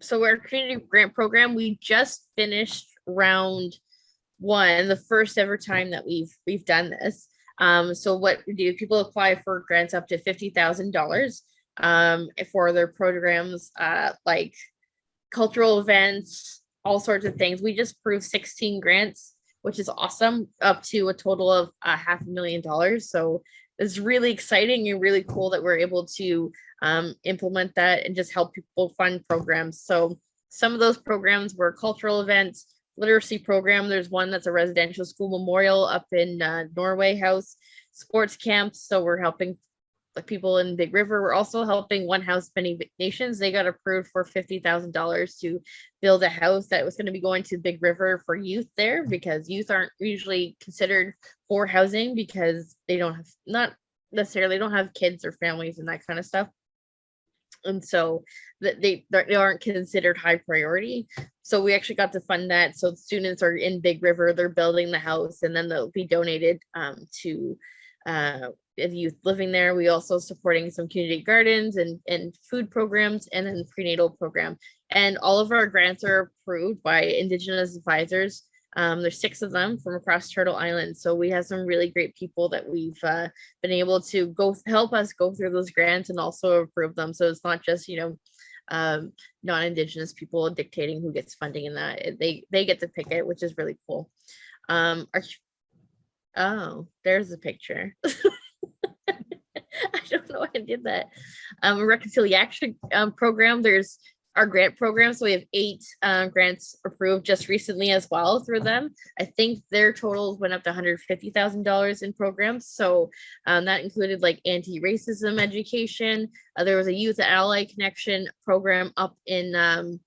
so our community grant program, we just finished round one, the first ever time that we've done this. So what we do, people apply for grants up to $50,000 for their programs, like cultural events, all sorts of things. We just approved 16 grants, which is awesome, up to a total of $500,000. So it's really exciting and really cool that we're able to implement that and just help people fund programs. So some of those programs were cultural events, literacy program. There's one that's a residential school memorial up in Norway House, sports camps. So we're helping the people in Big River. We're also helping One House Many Nations. They got approved for $50,000 to build a house that was going to be going to Big River for youth there, because youth aren't usually considered for housing because they don't have, not necessarily don't have kids or families and that kind of stuff. And so that they aren't considered high priority. So we actually got to fund that. So students are in Big River, they're building the house, and then they'll be donated to youth living there. We also supporting some community gardens and food programs, and then prenatal program. And all of our grants are approved by Indigenous advisors. There's 6 of them from across Turtle Island. So we have some really great people that we've been able to go help us go through those grants and also approve them. So it's not just, non-Indigenous people dictating who gets funding in that. They get to pick it, which is really cool. Oh, there's a picture. I don't know why I did that. Reconciliation program. There's our grant program. So we have 8 grants approved just recently as well through them. I think their totals went up to $150,000 in programs. So that included like anti-racism education. There was a youth ally connection program up in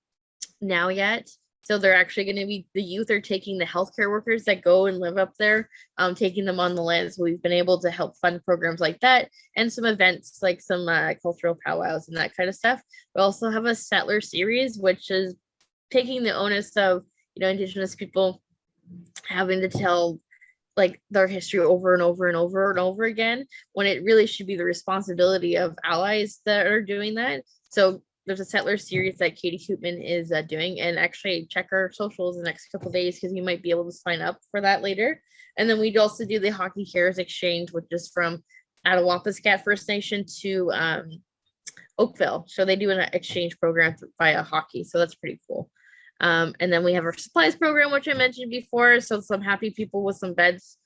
Now Yet. So they're actually going to be, the youth are taking the healthcare workers that go and live up there, taking them on the land. So we've been able to help fund programs like that and some events like some cultural powwows and that kind of stuff. We also have a settler series, which is taking the onus of, Indigenous people having to tell like their history over and over and over and over again, when it really should be the responsibility of allies that are doing that. So there's a settler series that Katie Koopman is doing, and actually check our socials the next couple days because you might be able to sign up for that later. And then we'd also do the Hockey Cares Exchange, which is from Attawapiskat First Nation to Oakville. So they do an exchange program via hockey. So that's pretty cool. And then we have our supplies program, which I mentioned before. So some happy people with some beds,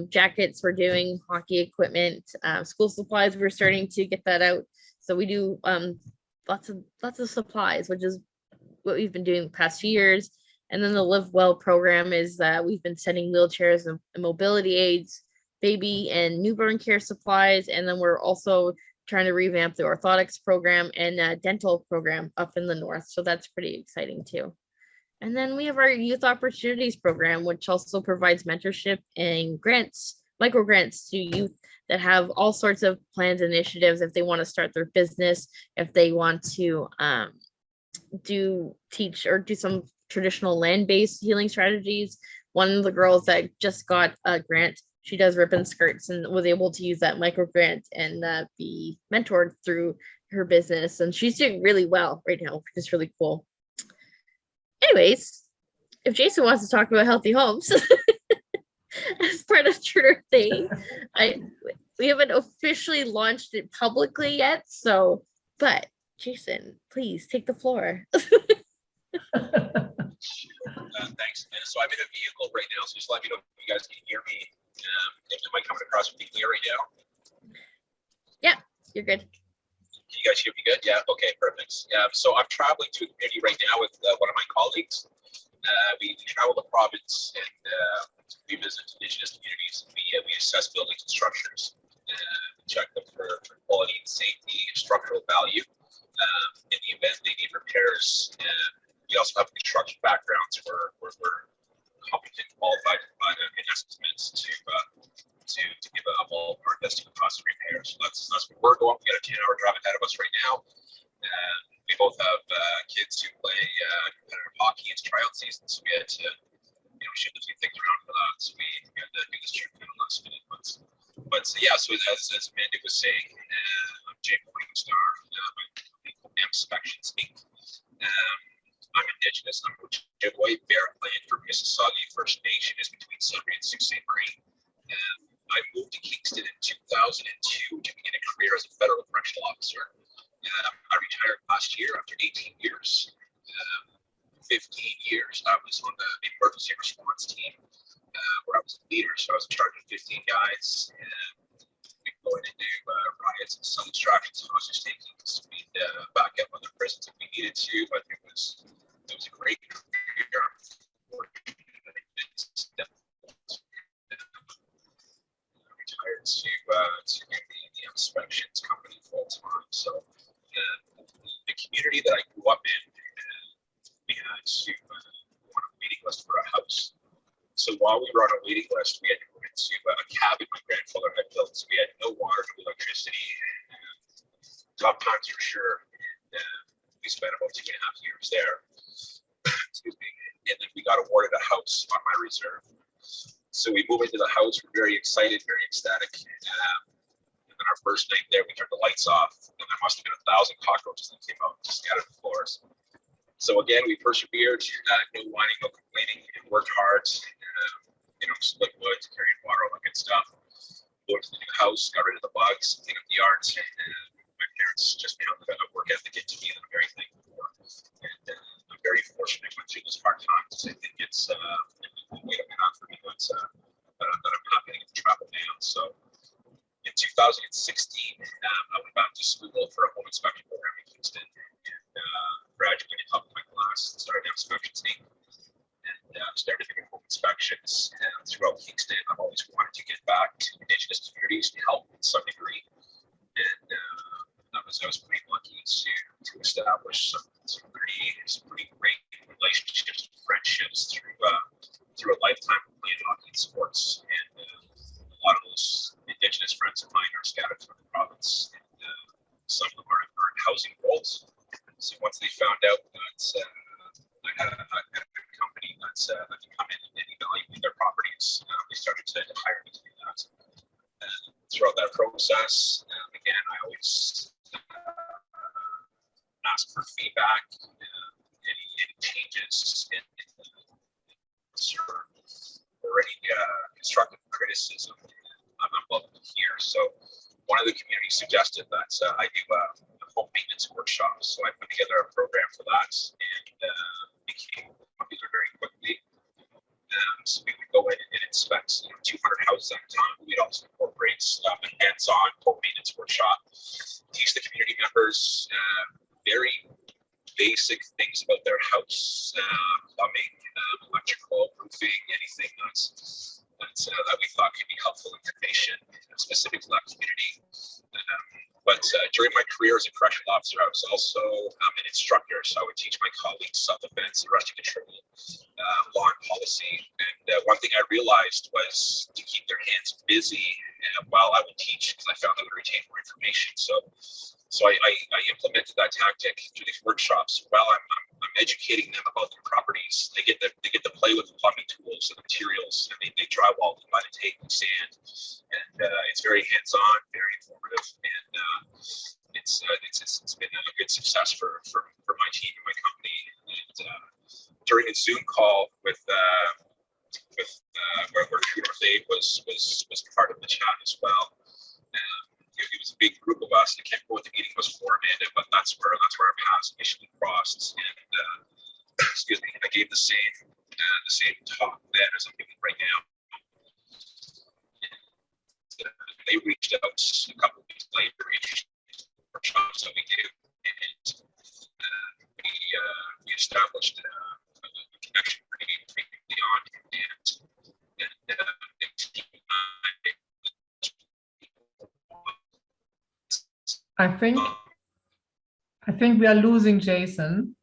jackets, we're doing hockey equipment, school supplies. We're starting to get that out. So we do lots of supplies, which is what we've been doing the past few years. And then the Live Well program is that we've been sending wheelchairs and mobility aids, baby and newborn care supplies. And then we're also trying to revamp the orthotics program and dental program up in the north. So that's pretty exciting too. And then we have our Youth Opportunities program, which also provides mentorship and grants, micro grants to youth that have all sorts of plans and initiatives if they want to start their business, if they want to teach or do some traditional land-based healing strategies. One of the girls that just got a grant, she does ribbon skirts and was able to use that micro grant and be mentored through her business. And she's doing really well right now, which is really cool. Anyways, if Jason wants to talk about healthy homes as part of Turner thing, we haven't officially launched it publicly yet. So, but Jason, please take the floor. Thanks. So I'm in a vehicle right now, so just let me know if you guys can hear me. If am I coming across pretty clear right now? Yeah, you're good. Can you guys hear me good? Yeah. Okay. Perfect. So I'm traveling to the community right now with one of my colleagues. We travel the province and we visit Indigenous communities. We assess buildings and structures, check them for quality and safety and structural value. In the event they need repairs, we also have construction backgrounds where we're competent, qualified to provide an estimate to give a ballpark estimate cost of repairs. So that's where we're going. We got a 10-hour drive ahead of us right now. We both have kids who play competitive hockey. It's tryout season, so we had to shift a few things around for that. So we had to do this trip kind of last minute. But yeah, so as Amanda was saying, I'm Jay Morningstar. My company called Inspections Inc. Indigenous. I'm Ojibwe. Barren land for Mississauga First Nation is between Sudbury and Sault Ste. Marie. I moved to Kingston in 2002 to begin a career as a federal correctional officer. I retired last year after 18 years. 15 years I was on the emergency response team where I was a leader. So I was in charge of 15 guys. We go in and do riots and cell extractions, hostage takings. We'd back up other prisons if we needed to, but it was a great career. Retired to the inspections company full time. So the community that I grew up in, we had to on a waiting list for a house. So while we were on a waiting list, we had to go into a cabin my grandfather had built. So we had no water, no electricity. Tough times for sure. And we spent about 2.5 years there. Excuse me. And then we got awarded a house on my reserve. So we moved into the house. We're very excited, very ecstatic. And then our first night there, we turned the lights off, and there must have been 1,000 cockroaches that came out and scattered the floors. So again, we persevered, no whining, no complaining, and worked hard. Split wood, carried water, all that good stuff. Moved to the new house, got rid of the bugs, cleaned up the yards. My parents just found a work ethic into me that I'm very thankful for. And I'm very fortunate I went through those hard times. I think it's a way to path for me that I'm happy to get to travel now. So in 2016, I went back to school for a home inspection program in Kingston and graduated top of my class and started an inspection team. And started doing home inspections throughout Kingston. I've always wanted to get back to Indigenous communities to help in some degree. And I was pretty lucky to establish some pretty great relationships, friendships through a lifetime of playing hockey and sports. And a lot of those Indigenous friends of mine are scattered through the province. And some of them are in housing roles. So once they found out that I had a company that could come in and evaluate their properties, they started to hire me to do that. And throughout that process, again, I always ask for feedback, any changes in or any constructive criticism. I'm welcome to hear. So one of the communities suggested that I do a home maintenance workshop. So I put together a program for that and became popular very quickly. So we would go in and inspect 200 houses at a time. We'd also incorporate a hands-on home maintenance workshop, teach the community members very basic things about their house, plumbing, electrical, roofing, anything that we thought could be helpful information specific to that community. But during my career as a correctional officer, I was also an instructor. So I would teach my colleagues self-defense, arresting control, law and policy. And one thing I realized was to keep their hands busy while I would teach, because I found I would retain more information. So I implemented that tactic through these workshops. While I'm educating them about their properties, they get to play with the plumbing tools and the materials, and they drywall by the tape and sand, and it's very hands-on, very informative, and it's been a good success for my team and my company. And during a Zoom call with where True North Aid was part of the chat as well. It was a big group of us. I can't remember what the meeting was for, Amanda, but that's where our paths initially crossed. And excuse me, I gave the same talk then as I'm giving right now. And, they reached out a couple of weeks later, introduced workshops that we do, and we established a connection pretty beyond, and I think we are losing Jason.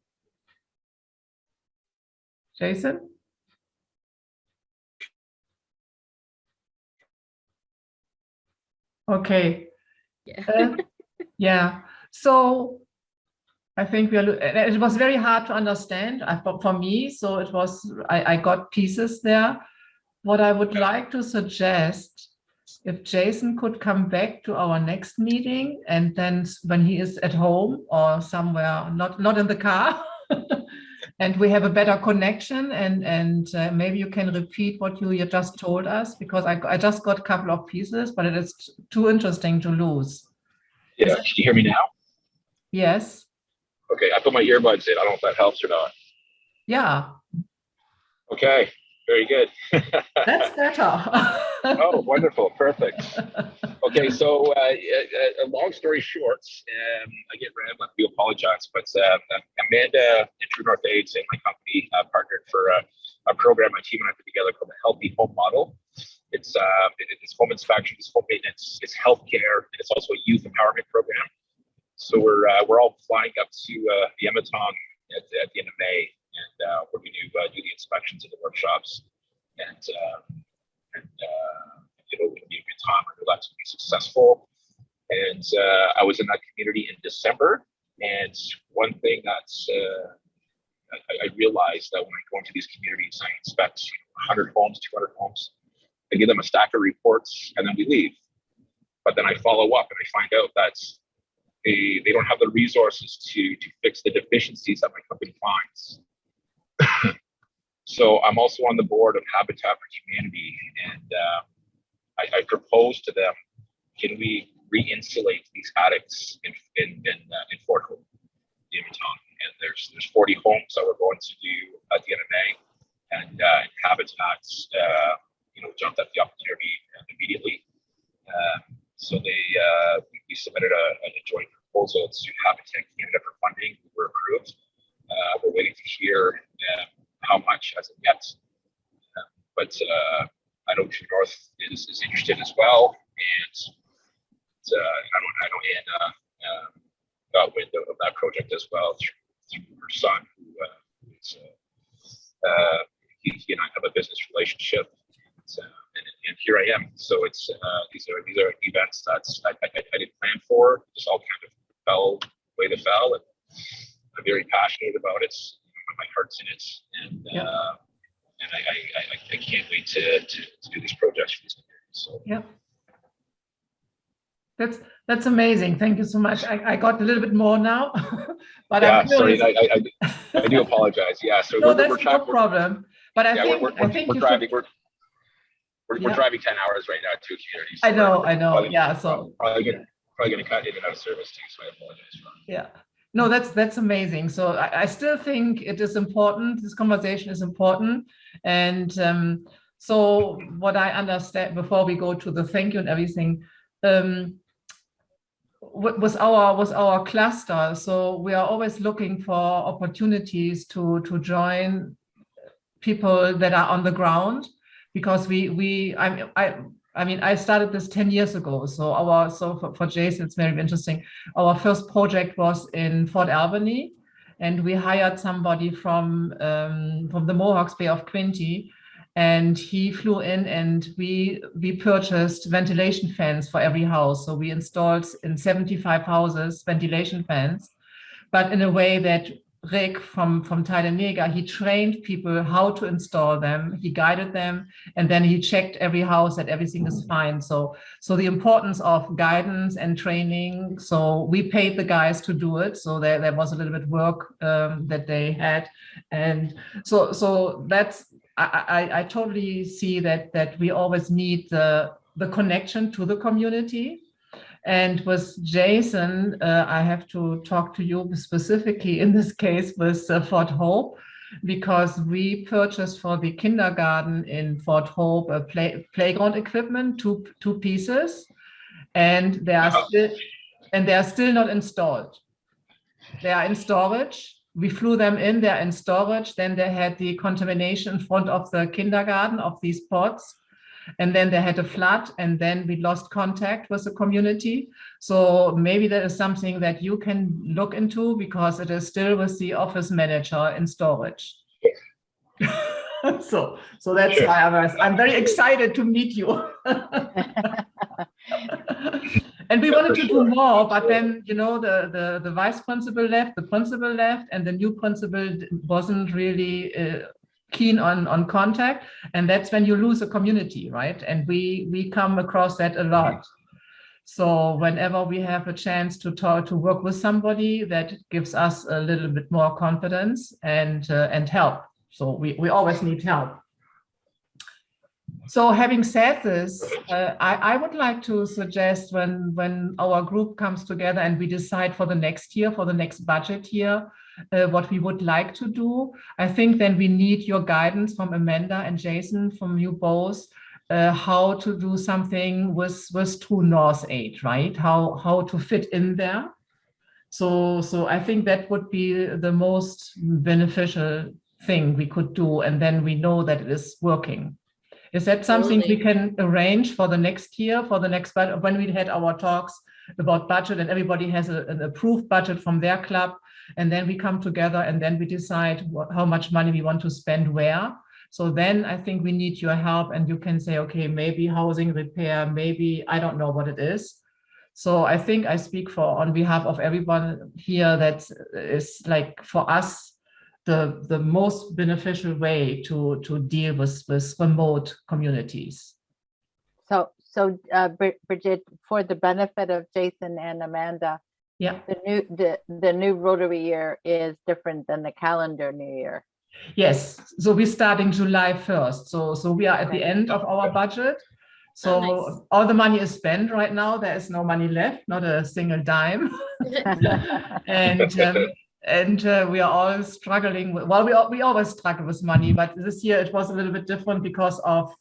Jason? Okay. Yeah. Yeah. So I think it was very hard to understand for me. So it was, I got pieces there. What I would like to suggest, if Jason could come back to our next meeting, and then when he is at home or somewhere, not in the car, and we have a better connection, and maybe you can repeat what you just told us, because I just got a couple of pieces, but it is too interesting to lose. Yeah, can you hear me now? Yes. Okay, I put my earbuds in. I don't know if that helps or not. Yeah. Okay, very good. That's better. Oh, wonderful, perfect. Okay, so a long story short, I get rambling. I do apologize, but Amanda and True North AIDS and my company partnered for a program my team and I put together called the Healthy Home Model. It's home inspections, home maintenance, it's healthcare, and it's also a youth empowerment program. So we're all flying up to the Emeton at the end of May, and we're going to do the inspections and the workshops, and it'll be a good time. We're glad to be successful. And I was in that community in December, and one thing that's I realized that when I go into these communities, I inspect 100 homes, 200 homes. I give them a stack of reports, and then we leave. But then I follow up, and I find out that they don't have the resources to fix the deficiencies that my company finds. So I'm also on the board of Habitat for Humanity, and I proposed to them, can we re-insulate these attics in Fort Hope, the Emeton? And there's 40 homes that we're going to do at the end of May, and Habitat, jumped at the opportunity immediately. So we submitted a joint proposal to Habitat Canada for funding. We were approved. We're waiting to hear how much as of yet. But I know True North is interested as well, and I know Anna got wind of that project as well through her son, who is he and I have a business relationship, and here I am. So it's these are events that I didn't plan for. Just all kind of fell the way they fell, and I'm very passionate about it. My heart's in it, and I can't wait to do these projects for these communities. So yeah, that's amazing. Thank you so much. I got a little bit more now, but yeah, I'm curious. sorry, I do apologize. Yeah, so no, that's no problem. But I think we're driving. We're driving 10 hours right now to a community. So I know. Probably, yeah, so probably gonna cut in and out of service too. So I apologize for that. Yeah. No, that's amazing. So I still think it is important. This conversation is important. And so what I understand before we go to the thank you and everything, was our cluster. So we are always looking for opportunities to join people that are on the ground, because I mean, I started this 10 years ago. So for Jason, it's very interesting. Our first project was in Fort Albany, and we hired somebody from the Mohawks Bay of Quinte, and he flew in, and we purchased ventilation fans for every house. So we installed in 75 houses ventilation fans, but in a way that Rick from Tailanega, he trained people how to install them, he guided them, and then he checked every house that everything is fine. So the importance of guidance and training. So we paid the guys to do it. So there was a little bit work that they had. And so that's, I totally see that we always need the connection to the community. And with Jason, I have to talk to you specifically in this case with Fort Hope, because we purchased for the kindergarten in Fort Hope a playground equipment, two pieces, and they are still not installed. They are in storage. We flew them in, they're in storage. Then they had the contamination in front of the kindergarten of these pods. And then they had a flood, and then we lost contact with the community. So maybe that is something that you can look into, because it is still with the office manager in storage. so that's Sure. why I'm very excited to meet you. And we wanted to do more, but then, the vice principal left, the principal left, and the new principal wasn't really keen on contact, and that's when you lose a community, right? And we come across that a lot. So whenever we have a chance to talk, to work with somebody, that gives us a little bit more confidence and help. So we always need help. So having said this, I would like to suggest when our group comes together and we decide for the next year, for the next budget year, what we would like to do, I think then we need your guidance from Amanda and Jason, from you both, how to do something with True North Aid, right? How to fit in there. So I think that would be the most beneficial thing we could do, and then we know that it is working. Is that something we can arrange for the next year, for the next budget, when we had our talks about budget and everybody has an approved budget from their club, and then we come together and then we decide how much money we want to spend where. So then I think we need your help, and you can say, okay, maybe housing repair, maybe, I don't know what it is. So I think I speak on behalf of everyone here that is like, for us, the most beneficial way to deal with remote communities. So Bridget, for the benefit of Jason and Amanda, yeah, the new Rotary year is different than the calendar new year. Yes, so we start in July 1st. So we are at the end of our budget. So nice. All the money is spent right now. There is no money left, not a single dime. And we are all struggling with, well, we always struggle with money, but this year it was a little bit different because of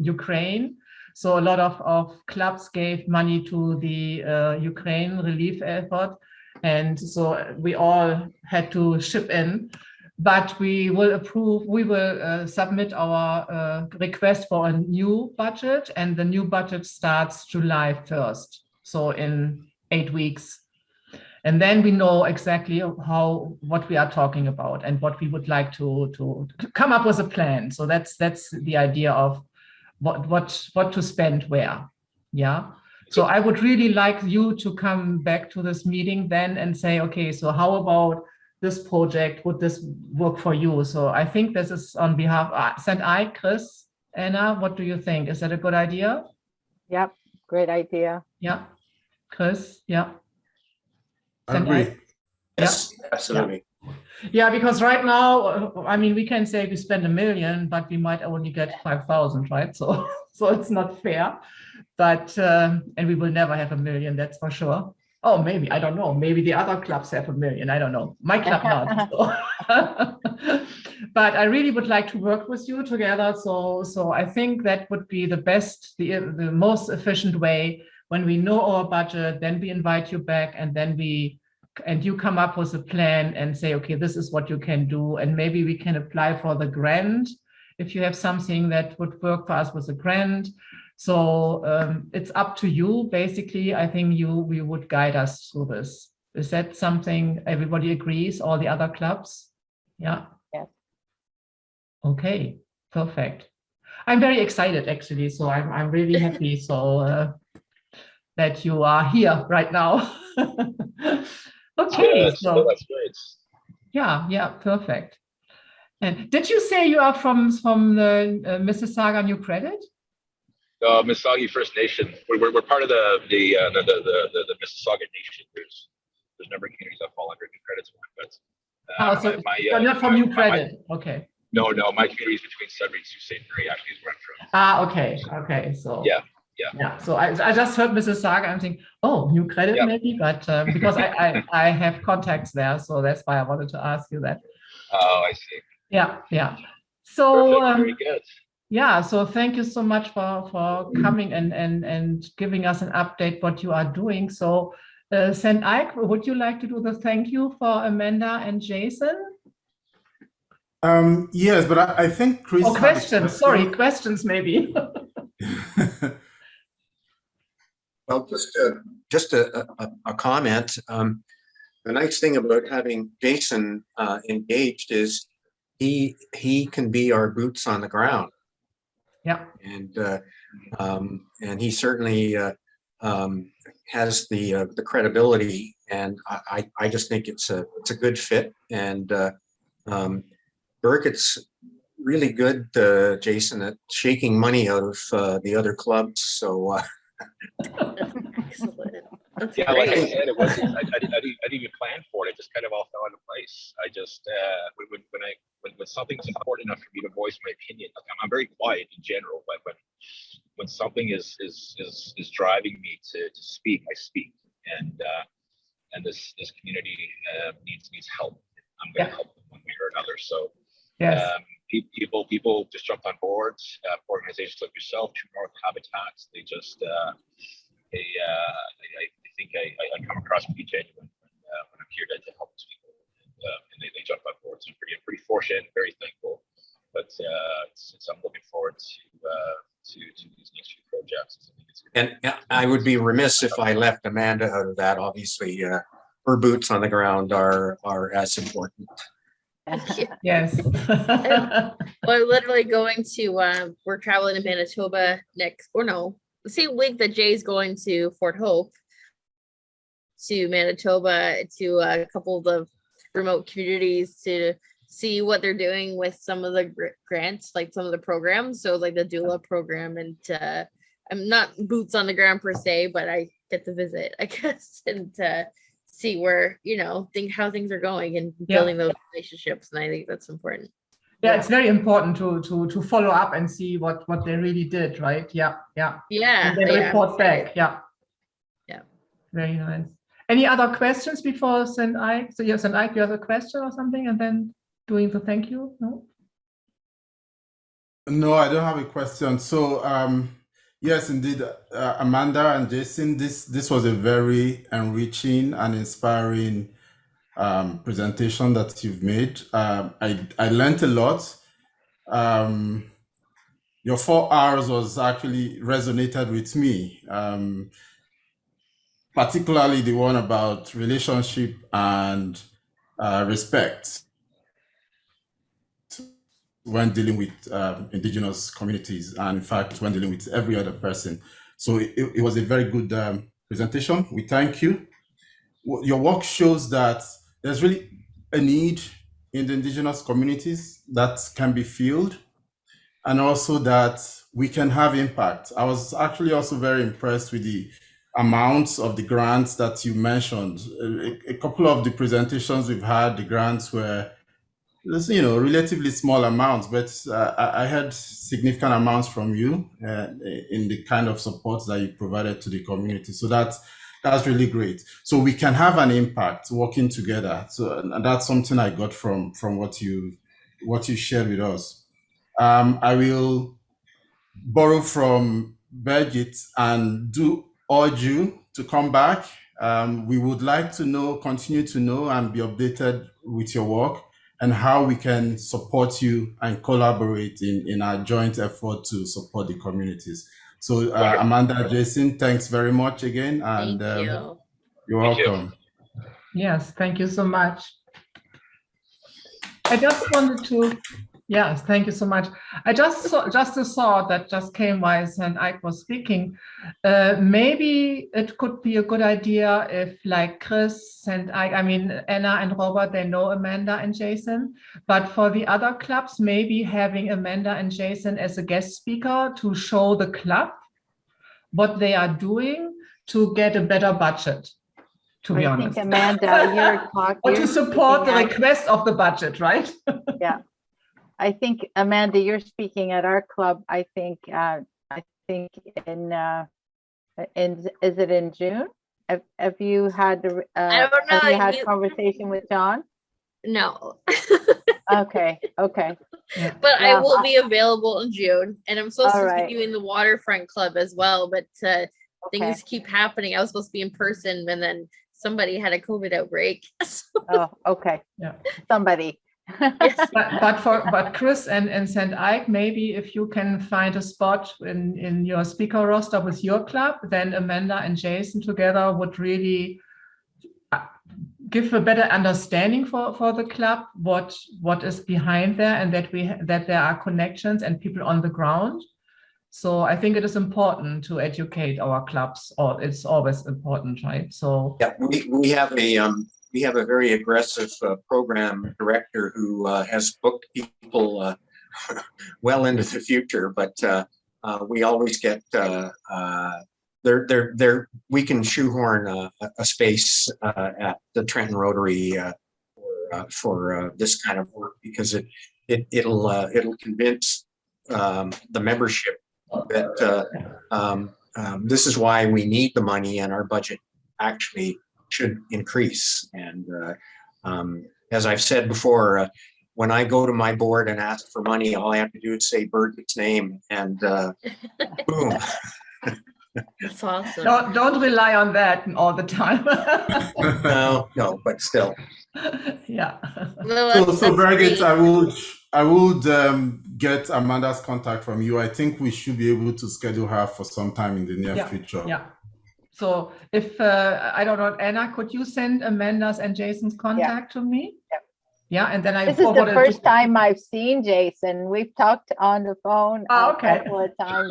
Ukraine. So a lot of clubs gave money to the Ukraine relief effort. And so we all had to chip in, but we will submit our request for a new budget, and the new budget starts July 1st. So in 8 weeks. And then we know exactly what we are talking about and what we would like to come up with a plan. So that's the idea of what to spend where. Yeah. So I would really like you to come back to this meeting then and say, okay, so how about this project? Would this work for you? So I think this is on behalf of Chris, Anna, what do you think? Is that a good idea? Yep, great idea. Yeah. Chris, yeah. I agree. Yes, absolutely. Yeah, because right now, I mean, we can say we spend $1 million, but we might only get 5,000, right? So it's not fair. But and we will never have $1 million, that's for sure. Oh, maybe, I don't know. Maybe the other clubs have $1 million. I don't know. My club not. So. But I really would like to work with you together. So I think that would be the best, the most efficient way. When we know our budget, then we invite you back, and then you come up with a plan and say, okay, this is what you can do. And maybe we can apply for the grant if you have something that would work for us with a grant. So it's up to you. Basically, I think we would guide us through this. Is that something everybody agrees, all the other clubs? Yeah. Yes. Okay, perfect. I'm very excited, actually. So I'm really happy. So that you are here right now. Okay, so that's great. yeah, perfect. And did you say you are from the Mississauga New Credit? Mississauga First Nation. We're part of the Mississauga Nation. There's a number of communities that fall under New Credit's one, but So you're not from New Credit. Okay. No, my community is between Sudbury and Sault Ste. Marie, actually, is where I'm from. Okay. So yeah. So I just heard Mississauga. I'm thinking, oh, New Credit maybe, but because I have contacts there, so that's why I wanted to ask you that. Oh, I see. Yeah. So very good. Yeah, so thank you so much for coming and giving us an update what you are doing. So St. Ike, would you like to do the thank you for Amanda and Jason? Yes, but I think Chris. Oh, questions. Sorry, questions maybe. Well, just a comment. The nice thing about having Jason engaged is he can be our boots on the ground. Yeah. And he certainly has the credibility, and I just think it's a good fit. And Burkett's really good, Jason, at shaking money out of the other clubs. So Excellent. That's Yeah, like I great. said, it wasn't. I didn't even plan for it. It just kind of all fell into place. I just when something's important enough for me to voice my opinion, like I'm very quiet in general, but when something is driving me to speak, I speak, and this community needs help. I'm going to help them one way or another. So Yes. people just jumped on board. Organizations like yourself, True North Habitats, they just I think I come across pretty genuine when I'm here to help people, and they jump on board. So I'm pretty fortunate, and very thankful. But I'm looking forward to these next few projects. And I would be remiss if I left Amanda out of that. Obviously, her boots on the ground are as important. Yes. We're literally going to we're traveling to Manitoba the same week that Jay's going to Fort Hope, to Manitoba, to a couple of the remote communities to see what they're doing with some of the grants, like some of the programs. So like the doula program, and I'm not boots on the ground per se, but I get to visit, I guess, and see where, how things are going and building those relationships. And I think that's important. Yeah, it's very important to follow up and see what they really did, right? Yeah. And then report back. Yeah. Very nice. Any other questions before St. Ike? So St. Ike, you have a question or something, and then doing the thank you? No? No, I don't have a question. So, yes, indeed, Amanda and Jason, this was a very enriching and inspiring presentation that you've made. I learned a lot. Your 4 hours was actually resonated with me, particularly the one about relationship and respect when dealing with Indigenous communities, and in fact, when dealing with every other person. So it was a very good presentation. We thank you. Your work shows that there's really a need in the Indigenous communities that can be filled, and also that we can have impact. I was actually also very impressed with the amounts of the grants that you mentioned. A couple of the presentations we've had, the grants were, relatively small amounts, but I had significant amounts from you in the kind of support that you provided to the community. So that's really great. So we can have an impact working together. So and that's something I got from what you shared with us. I will borrow from Birgit and do urge you to come back. We would like to continue to know and be updated with your work and how we can support you and collaborate in our joint effort to support the communities. So Amanda, Jason, thanks very much again. And thank you. You're welcome. Yes, thank you so much. I just wanted to, yes, thank you so much. I just a thought that just came while St. Ike was speaking. Maybe it could be a good idea if, like Chris, St. Ike, I mean, Anna and Robert, they know Amanda and Jason, but for the other clubs, maybe having Amanda and Jason as a guest speaker to show the club what they are doing to get a better budget, to be honest. I think, Amanda, you're talking. Or to support the request of the budget, right? Yeah. I think, Amanda, you're speaking at our club. I think in is it in June? Have you had I don't know. have you had conversation with John? No. Okay. Yeah. But I will be available in June, and I'm supposed All to right. be doing the waterfront club as well, but things keep happening. I was supposed to be in person, and then somebody had a COVID outbreak. Oh, okay. Yeah. Somebody. Yes. But Chris and St. Ike, maybe if you can find a spot in your speaker roster with your club, then Amanda and Jason together would really give a better understanding for the club, what is behind there, and that there are connections and people on the ground. So I think it is important to educate our clubs, or it's always important, right? So yeah, we have a very aggressive program director who has booked people well into the future, but we always get we can shoehorn a space at the Trenton Rotary for this kind of work, because it'll convince the membership that this is why we need the money, and our budget actually should increase. And as I've said before, when I go to my board and ask for money, all I have to do is say Birgit's name, and boom. That's awesome. Don't rely on that all the time. No, but still. Yeah. Well, So that's Birgit, great. I would get Amanda's contact from you. I think we should be able to schedule her for some time in the near future. Yeah. So if I don't know, Anna, could you send Amanda's and Jason's contact to me? Yeah. Yeah, and then I This is the forward it first to- time I've seen Jason. We've talked on the phone Oh, a okay. couple of times.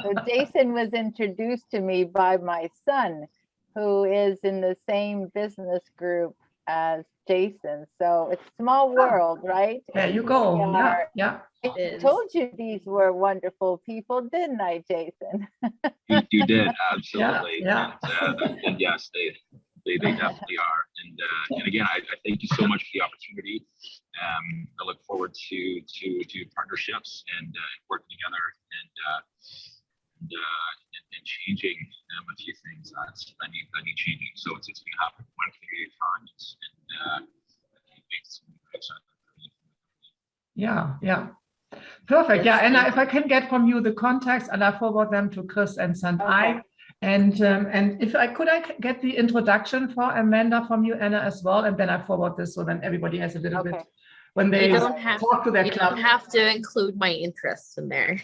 So Jason was introduced to me by my son, who is in the same business group as Jason. So it's a small world, right? There you go. We Yeah, are- yeah. I is. told you these were wonderful people, didn't I, Jason? You did, absolutely. Yeah, And yes, they definitely are. And again, I thank you so much for the opportunity. I look forward to partnerships and working together and changing a few things that need changing. So it's been happening one community at a time, and it's Yeah. Perfect. Yeah, and if I can get from you the contacts, and I forward them to Chris and St. Ike. And if I get the introduction for Amanda from you, Anna, as well, and then I forward this, so then everybody has a little bit when they You don't have, talk to their you club. don't have to include my interests in there.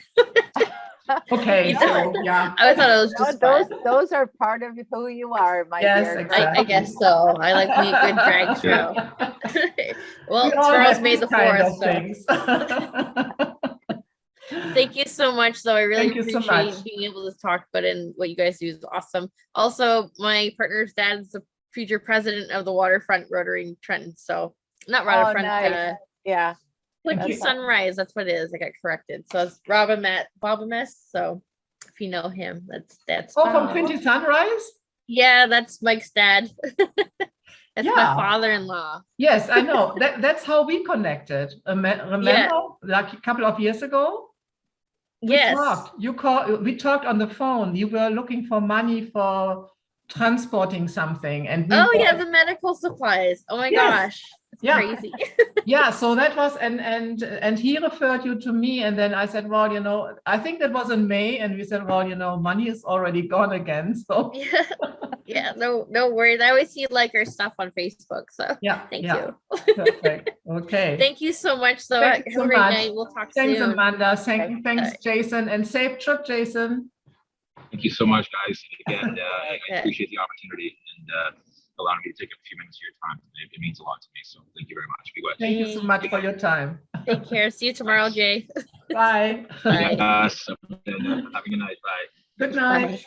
Okay, You so don't. yeah. I thought it was just fun. Those are part of who you are, my Yes, dear. exactly. I guess so. I like me a good drag show. Well, We all tomorrow's have May these the kind 4th. of So. things. Thank you so much, though. I really Thank you so appreciate much. being able to talk, but and what you guys do is awesome. Also, my partner's dad is the future president of the Waterfront Rotary in Trenton. So not Waterfront, nice. Yeah. Quincy you. Sunrise. That's what it is. I got corrected. So it's Bobamus. So if you know him, that's Oh, from Bob. Quincy Sunrise? Yeah, that's Mike's dad. That's my Yeah. father-in-law. Yes, I know. That's how we connected. Remember, like a couple of years ago? Yes. We talked on the phone. You were looking for money for transporting something, and Oh yeah, the medical supplies. Oh my gosh, it's crazy. Yeah, so that was and he referred you to me, and then I said, well, I think that was in May, and we said, well, money is already gone again. So yeah, no worries. I always see like our stuff on Facebook. So thank you. Perfect. Okay. Thank you so much. So have a great night. We'll talk Thanks, soon. Amanda. Thanks, Jason, and safe trip, Jason. Thank you so much, guys. Again, I appreciate the opportunity and allowing me to take a few minutes of your time. It means a lot to me. So thank you very much. Be good. Thank you so much for your time. Take care. See you tomorrow, Jay. Bye. Bye. Yes. Have a good night. Bye. Good night. Bye.